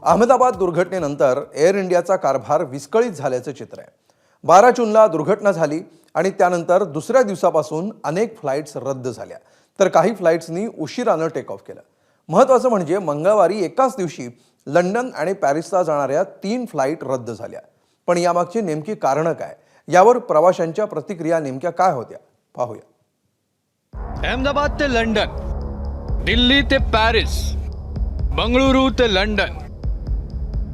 अहमदाबाद दुर्घटनेनंतर एअर इंडियाचा कारभार विस्कळीत झाल्याचं चित्र आहे। 12 जूनला दुर्घटना झाली आणि त्यानंतर दुसऱ्या दिवसापासून अनेक फ्लाइट्स रद्द झाल्या, तर काही फ्लाइट्सनी उशिरानं टेक ऑफ केलं। महत्त्वाचं म्हणजे मंगळवारी एकाच दिवशी लंडन आणि पॅरिसला जाणाऱ्या 3 फ्लाइट रद्द झाल्या। पण यामागची नेमकी कारणं काय, यावर प्रवाशांच्या प्रतिक्रिया नेमक्या काय होत्या पाहूया। अहमदाबाद ते लंडन, दिल्ली ते पॅरिस, बंगळुरू ते लंडन।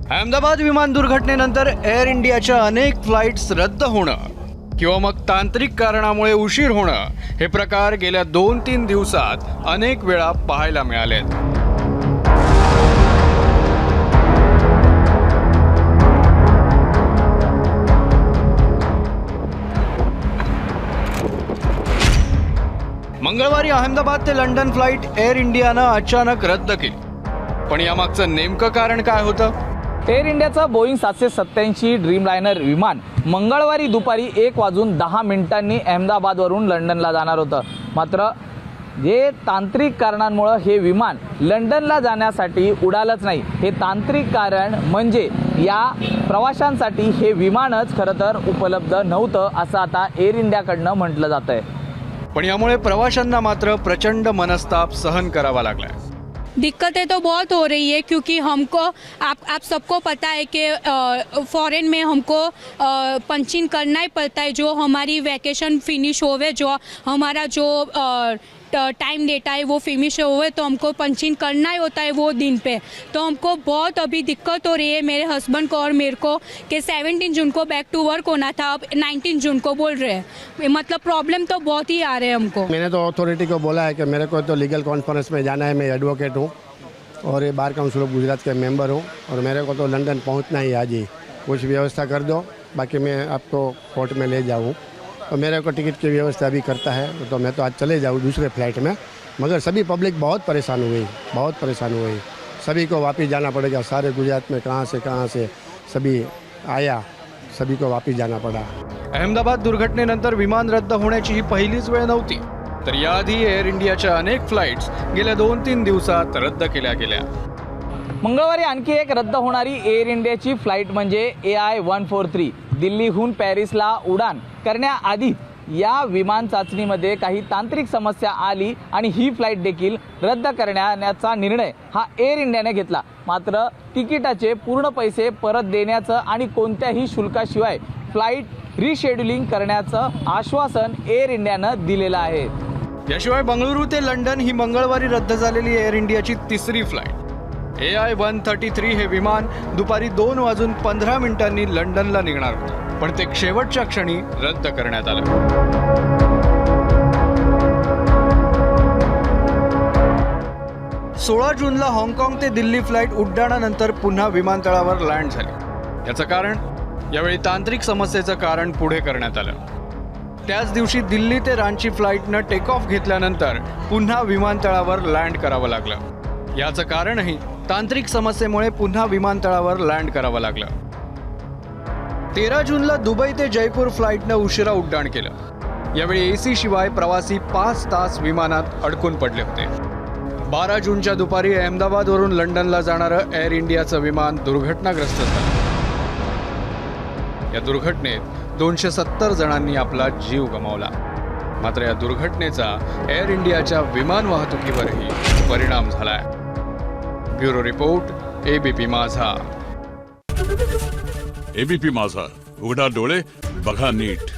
अहमदाबाद विमान दुर्घटनेनंतर एअर इंडियाच्या अनेक फ्लाइट्स रद्द होणं किंवा मग तांत्रिक कारणामुळे उशीर होणं हे प्रकार गेल्या 2-3 दिवसात अनेक वेळा पाहायला मिळालेत। मंगळवारी अहमदाबाद ते लंडन फ्लाइट एअर इंडियानं अचानक रद्द केली, पण यामागचं नेमकं कारण काय होतं? एअर इंडियाचं बोईंग 787 ड्रीमलायनर विमान मंगळवारी दुपारी 1:10 अहमदाबादवरून लंडनला जाणार होतं। मात्र जे तांत्रिक कारणांमुळे हे विमान लंडनला जाण्यासाठी उडालच नाही। हे तांत्रिक कारण म्हणजे या प्रवाशांसाठी हे विमानच खरं तर उपलब्ध नव्हतं, असं आता एअर इंडियाकडनं म्हटलं जात आहे। पण यामुळे प्रवाशांना मात्र प्रचंड मनस्ताप सहन करावा लागलाय। दिक्कतें तो बहुत हो रही है, क्योंकि हमको आप सबको पता है कि फॉरेन में हमको पंचिंग करना ही पड़ता है। जो हमारी वैकेशन फिनिश होवे, जो हमारा जो टाइम डेटा है वो फिनिश हुए, तो हमको पंचिंग करना ही होता है वो दिन पे। तो हमको बहुत अभी दिक्कत हो रही है मेरे हस्बैंड को और मेरे को कि 17 जून को बैक टू वर्क होना था, अब 19 जून को बोल रहे हैं। मतलब प्रॉब्लम तो बहुत ही आ रहे हैं हमको। मैंने तो अथॉरिटी को बोला है कि मेरे को तो लीगल कॉन्फ्रेंस में जाना है, मैं एडवोकेट हूँ और ये bar council of Gujarat K member हूँ और मेरे को तो लंदन पहुँचना ही आज ही। कुछ व्यवस्था कर दो, बाकी मैं आपको कोर्ट में ले जाऊँ। तो मेरे को टिकट की व्यवस्था भी करता है तो मैं तो आज चले जाऊँ दूसरे फ्लाइट में। मगर सभी पब्लिक बहुत परेशान हो गई, बहुत परेशान हो गई। सभी को वापस जाना पड़ेगा। सारे गुजरात में कहाँ से सभी आया, सभी को वापस जाना पड़ा। अहमदाबाद दुर्घटनेनंतर विमान रद्द होण्याची ही पहिलीच वेळ नव्हती, तर याआधी एअर इंडियाच्या अनेक फ्लाइट्स गेल्या 2-3 दिवसात रद्द केल्या गेल्या। मंगळवारी आणखी एक रद्द होणारी एअर इंडियाची फ्लाइट म्हणजे AI-143 दिल्लीहून पॅरिसला उडान करण्याआधी या विमान चाचणीमध्ये काही तांत्रिक समस्या आली आणि ही फ्लाइट देखील रद्द करण्याचा निर्णय हा एअर इंडियाने घेतला। मात्र तिकिटाचे पूर्ण पैसे परत देण्याचं आणि कोणत्याही शुल्काशिवाय फ्लाइट रिशेड्युलिंग करण्याचं आश्वासन एअर इंडियानं दिलेलं आहे। याशिवाय बंगळुरू ते लंडन ही मंगळवारी रद्द झालेली एअर इंडियाची तिसरी फ्लाइट। AI-133 हे विमान दुपारी 2:15 लंडनला निघणार होतं, पण ते शेवटच्या क्षणी रद्द करण्यात आलं। 16 जूनला हाँगकाँग ते दिल्ली फ्लाइट उड्डाणानंतर पुन्हा विमानतळावर लँड झाली। याचं कारण यावेळी तांत्रिक समस्येचं कारण पुढे करण्यात आलं। त्याच दिवशी दिल्ली ते रांची फ्लाइटनं टेक ऑफ घेतल्यानंतर पुन्हा विमानतळावर लँड करावं लागलं। याचं कारणही तांत्रिक समस्येमुळे पुन्हा विमानतळावर लँड करावं लागलं। 13 जूनला दुबई ते जयपूर फ्लाइटनं उशिरा उड्डाण केलं। यावेळी AC शिवाय प्रवासी 5 तास विमानात अडकून पडले होते। 12 जूनच्या दुपारी अहमदाबादवरून लंडनला जाणारं एअर इंडियाचं विमान दुर्घटनाग्रस्त झालं। या दुर्घटनेत 270 जणांनी आपला जीव गमावला। मात्र या दुर्घटनेचा एअर इंडियाच्या विमान वाहतुकीवरही परिणाम झालाय। ब्युरो रिपोर्ट, ABP माझा। ABP माझा, उघडा डोळे बघा नीट।